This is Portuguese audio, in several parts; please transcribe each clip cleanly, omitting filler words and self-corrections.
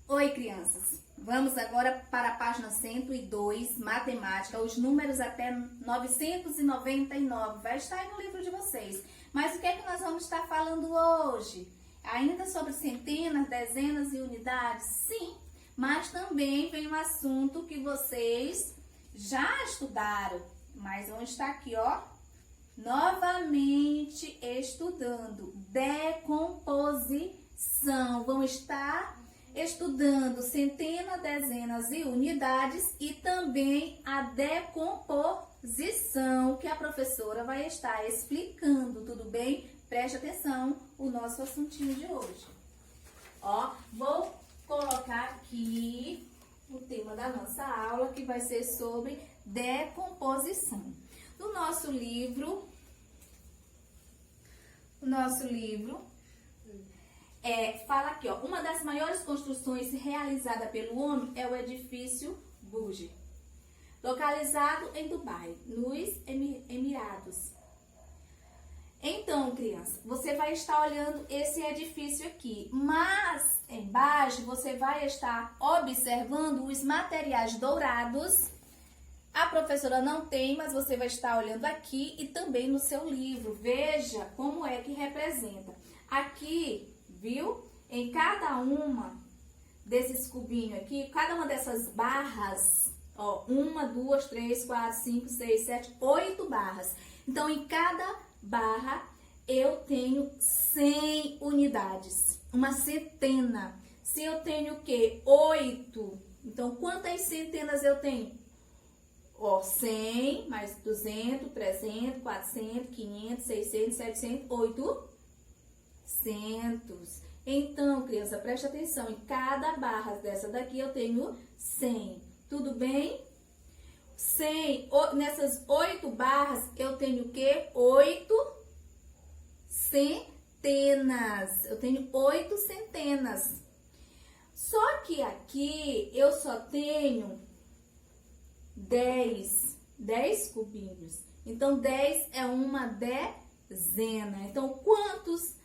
Oi, crianças! Vamos agora para a página 102, matemática, os números até 999. Vai estar aí no livro de vocês. Mas o que é que nós vamos estar falando hoje? Ainda sobre centenas, dezenas e unidades? Sim, mas também vem um assunto que vocês já estudaram, mas vão estar aqui, ó, novamente estudando decomposição. Vão estar estudando centenas, dezenas e unidades e também a decomposição que a professora vai estar explicando, tudo bem? Preste atenção, o nosso assuntinho de hoje. Ó, vou colocar aqui o tema da nossa aula, que vai ser sobre decomposição. No nosso livro, fala aqui, ó, uma das maiores construções realizada pelo homem é o edifício Burj, localizado em Dubai, nos Emirados. Então, criança, você vai estar olhando esse edifício aqui, mas embaixo você vai estar observando os materiais dourados. A professora não tem, mas você vai estar olhando aqui e também no seu livro. Veja como é que representa. Aqui, viu? Em cada uma desses cubinhos aqui, cada uma dessas barras, ó, 1, 2, 3, 4, 5, 6, 7, 8 barras. Então, em cada barra, eu tenho 100 unidades, uma centena. Se eu tenho o quê? 8. Então, quantas centenas eu tenho? Ó, 100, mais 200, 300, 400, 500, 600, 700, 800. Então, criança, preste atenção. Em cada barra dessa daqui, eu tenho 100. Tudo bem? 100, nessas 8 barras, eu tenho o quê? 8 centenas. Eu tenho 8 centenas. Só que aqui, eu só tenho 10 cubinhos. Então, 10 é uma dezena. Então, quantas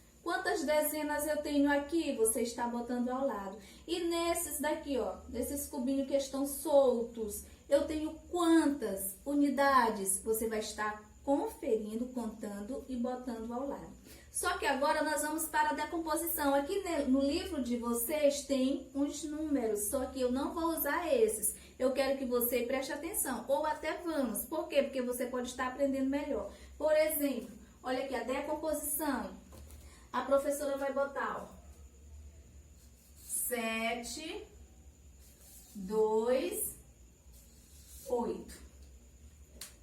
dezenas eu tenho aqui? Você está botando ao lado. E nesses daqui, ó, desses cubinhos que estão soltos, eu tenho quantas unidades? Você vai estar conferindo, contando e botando ao lado. Só que agora nós vamos para a decomposição. Aqui no livro de vocês tem uns números, só que eu não vou usar esses. Eu quero que você preste atenção, ou até vamos. Por quê? Porque você pode estar aprendendo melhor. Por exemplo, olha aqui, a decomposição. A professora vai botar, ó, 7, 2, 8.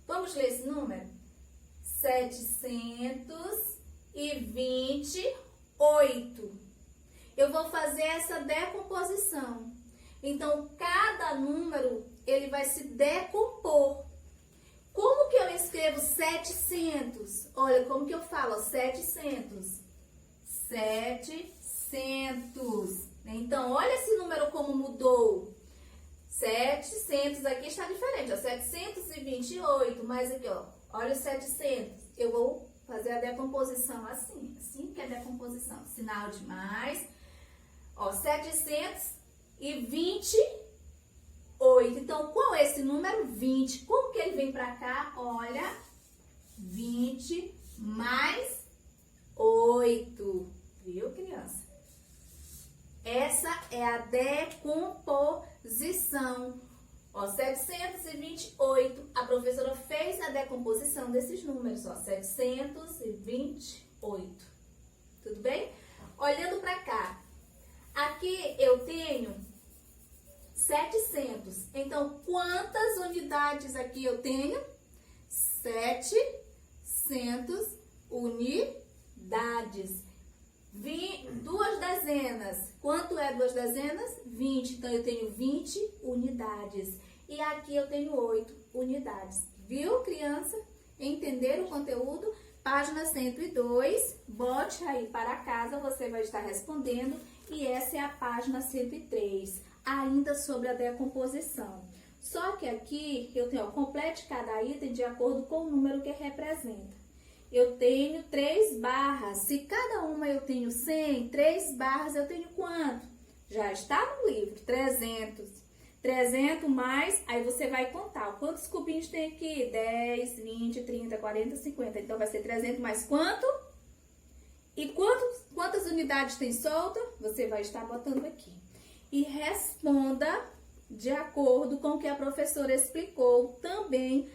Vamos ler esse número? 728. Eu vou fazer essa decomposição. Então, cada número, ele vai se decompor. Como que eu escrevo 700? Olha, como que eu falo, 700. 700. Então, olha esse número como mudou. 700, aqui está diferente, ó, 728, mas aqui, ó, olha o 700. Eu vou fazer a decomposição assim que é a decomposição, sinal de mais, ó, 728. Então, qual é esse número? 20. Como que ele vem pra cá? Olha, 20 mais 8, viu, criança? Essa é a decomposição. Ó, 728, a professora fez a decomposição desses números, ó, 728. Tudo bem? Olhando para cá, aqui eu tenho 700. Então, quantas unidades aqui eu tenho? 700 unidades. 2 dezenas. Quanto é 2 dezenas? 20. Então, eu tenho 20 unidades. E aqui eu tenho 8 unidades. Viu, criança? Entenderam o conteúdo? Página 102. Bote aí para casa, você vai estar respondendo. E essa é a página 103, ainda sobre a decomposição. Só que aqui eu tenho, ó, complete cada item de acordo com o número que representa. Eu tenho 3 barras. Se cada uma eu tenho 100, 3 barras eu tenho quanto? Já está no livro, 300. 300 mais, aí você vai contar. Quantos cubinhos tem aqui? 10, 20, 30, 40, 50. Então, vai ser 300 mais quanto? E quantas unidades tem solta? Você vai estar botando aqui. E responda de acordo com o que a professora explicou também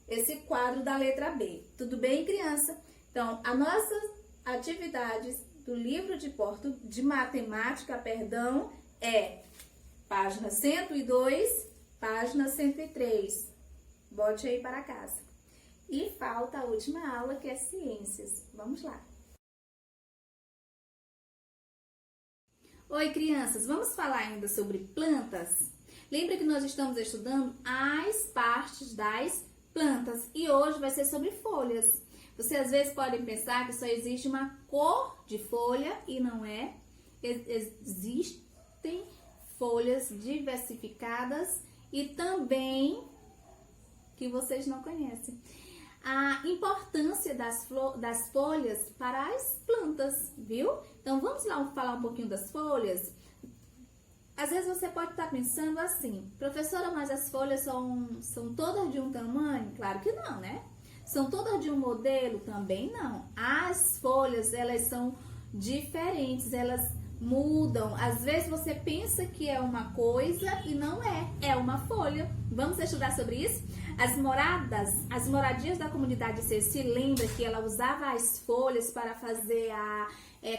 esse quadro da letra B. Tudo bem, criança? Então, as nossas atividades do livro de matemática, é página 102, página 103. Bote aí para casa. E falta a última aula, que é ciências. Vamos lá. Oi, crianças. Vamos falar ainda sobre plantas? Lembra que nós estamos estudando as partes das plantas. E hoje vai ser sobre folhas. Você às vezes pode pensar que só existe uma cor de folha e não é. Existem folhas diversificadas e também que vocês não conhecem. A importância das folhas para as plantas, viu? Então, vamos lá falar um pouquinho das folhas. Às vezes você pode estar pensando assim, professora, mas as folhas são todas de um tamanho? Claro que não, né? São todas de um modelo? Também não. As folhas, elas são diferentes, elas mudam. Às vezes você pensa que é uma coisa e não é. É uma folha. Vamos estudar sobre isso? As moradias da comunidade C, se lembra que ela usava as folhas para fazer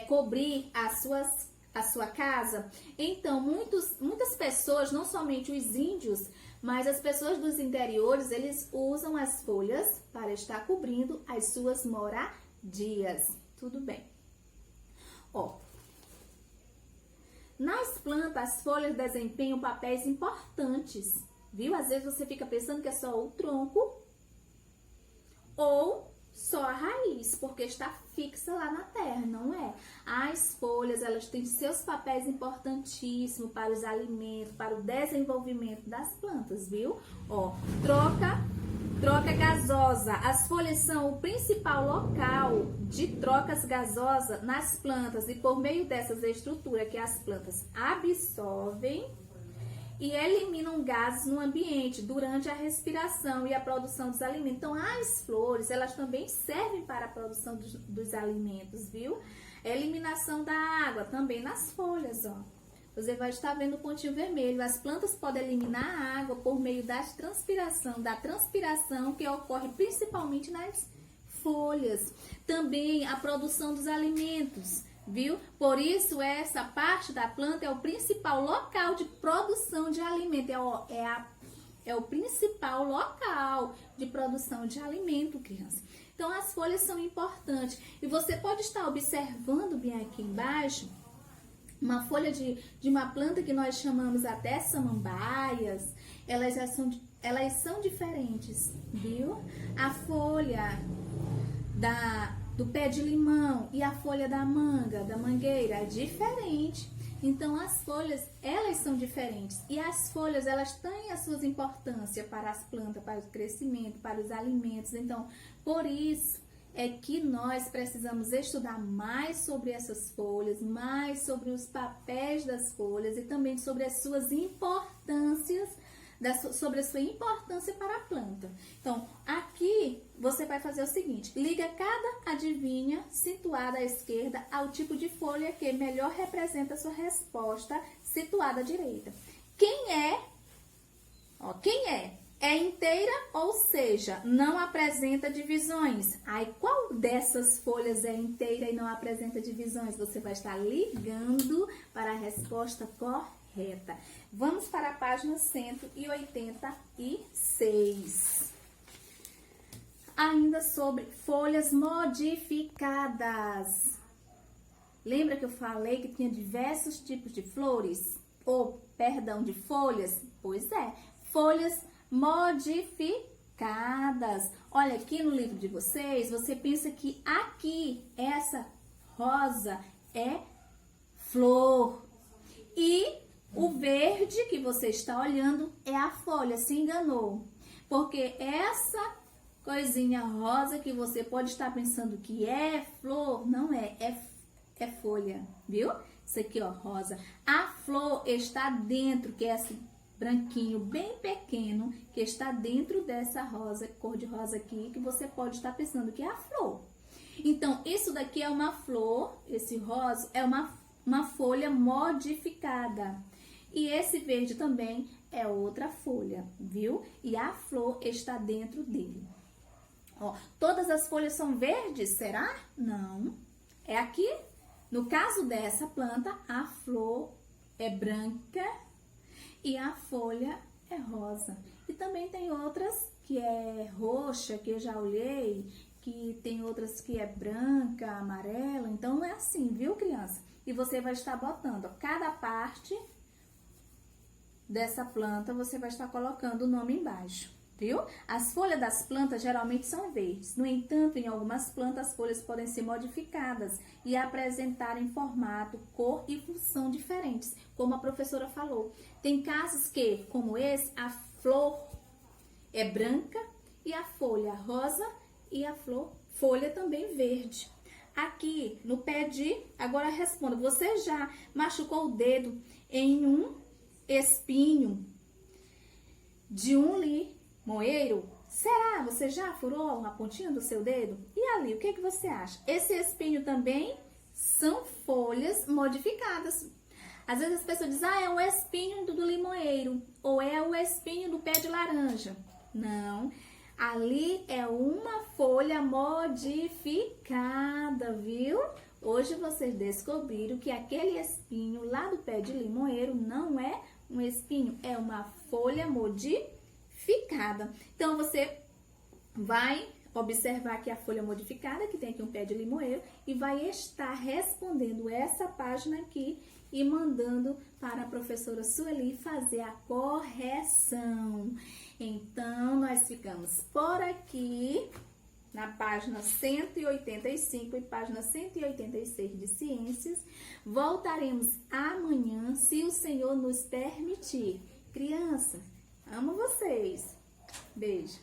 cobrir a sua casa? Então, muitas pessoas, não somente os índios, mas as pessoas dos interiores, eles usam as folhas para estar cobrindo as suas moradias. Tudo bem. Ó, nas plantas, as folhas desempenham papéis importantes, viu? Às vezes você fica pensando que é só o tronco ou só a raiz, porque está fixa lá na terra, não é? As folhas, elas têm seus papéis importantíssimos para os alimentos, para o desenvolvimento das plantas, viu? Ó, troca gasosa. As folhas são o principal local de trocas gasosas nas plantas e por meio dessas estruturas que as plantas absorvem e eliminam gases no ambiente durante a respiração e a produção dos alimentos. Então, as flores, elas também servem para a produção dos alimentos, viu? Eliminação da água também nas folhas, ó. Você vai estar vendo o pontinho vermelho. As plantas podem eliminar a água por meio da transpiração que ocorre principalmente nas folhas. Também a produção dos alimentos, viu? Por isso, essa parte da planta é o principal local de produção de alimento. É o principal local de produção de alimento, criança. Então, as folhas são importantes. E você pode estar observando bem aqui embaixo uma folha de uma planta que nós chamamos até samambaias. Elas são diferentes, viu? A folha do pé de limão e a folha da manga, da mangueira, é diferente. Então, as folhas, elas são diferentes. E as folhas, elas têm as suas importâncias para as plantas, para o crescimento, para os alimentos. Então, por isso é que nós precisamos estudar mais sobre essas folhas, mais sobre os papéis das folhas e também sobre as suas importâncias, sobre a sua importância para a planta. Então, aqui você vai fazer o seguinte: liga cada adivinha situada à esquerda ao tipo de folha que melhor representa a sua resposta situada à direita. Quem é? É inteira, ou seja, não apresenta divisões. Aí, qual dessas folhas é inteira e não apresenta divisões? Você vai estar ligando para a resposta correta. Vamos para a página 186. Ainda sobre folhas modificadas. Lembra que eu falei que tinha diversos tipos de flores? De folhas? Pois é, folhas modificadas. Olha, aqui no livro de vocês, você pensa que aqui, essa rosa é flor. E o verde que você está olhando é a folha, se enganou. Porque essa coisinha rosa que você pode estar pensando que é flor, não é, é folha, viu? Isso aqui, ó, rosa. A flor está dentro, que é esse branquinho bem pequeno, que está dentro dessa rosa, cor de rosa aqui, que você pode estar pensando que é a flor. Então, isso daqui é uma flor, esse rosa é uma folha modificada. E esse verde também é outra folha, viu? E a flor está dentro dele. Ó, todas as folhas são verdes, será? Não. É aqui, no caso dessa planta, a flor é branca e a folha é rosa. E também tem outras que é roxa, que eu já olhei, que tem outras que é branca, amarela. Então, é assim, viu, criança? E você vai estar botando, ó, cada parte dessa planta, você vai estar colocando o nome embaixo, viu? As folhas das plantas geralmente são verdes. No entanto, em algumas plantas, as folhas podem ser modificadas e apresentarem formato, cor e função diferentes, como a professora falou. Tem casos que, como esse, a flor é branca e a folha rosa e a folha também verde. Aqui no pé de... Agora responda, você já machucou o dedo em um espinho de um limoeiro? Será? Você já furou a pontinha do seu dedo? E ali, o que você acha? Esse espinho também são folhas modificadas. Às vezes as pessoas dizem, é o espinho do limoeiro, ou é o espinho do pé de laranja. Não, ali é uma folha modificada, viu? Hoje vocês descobriram que aquele espinho lá do pé de limoeiro não é um espinho, é uma folha modificada. Então, você vai observar aqui a folha modificada, que tem aqui um pé de limoeiro, e vai estar respondendo essa página aqui e mandando para a professora Sueli fazer a correção. Então, nós ficamos por aqui na página 185 e página 186 de Ciências. Voltaremos amanhã, se o Senhor nos permitir. Crianças, amo vocês. Beijo.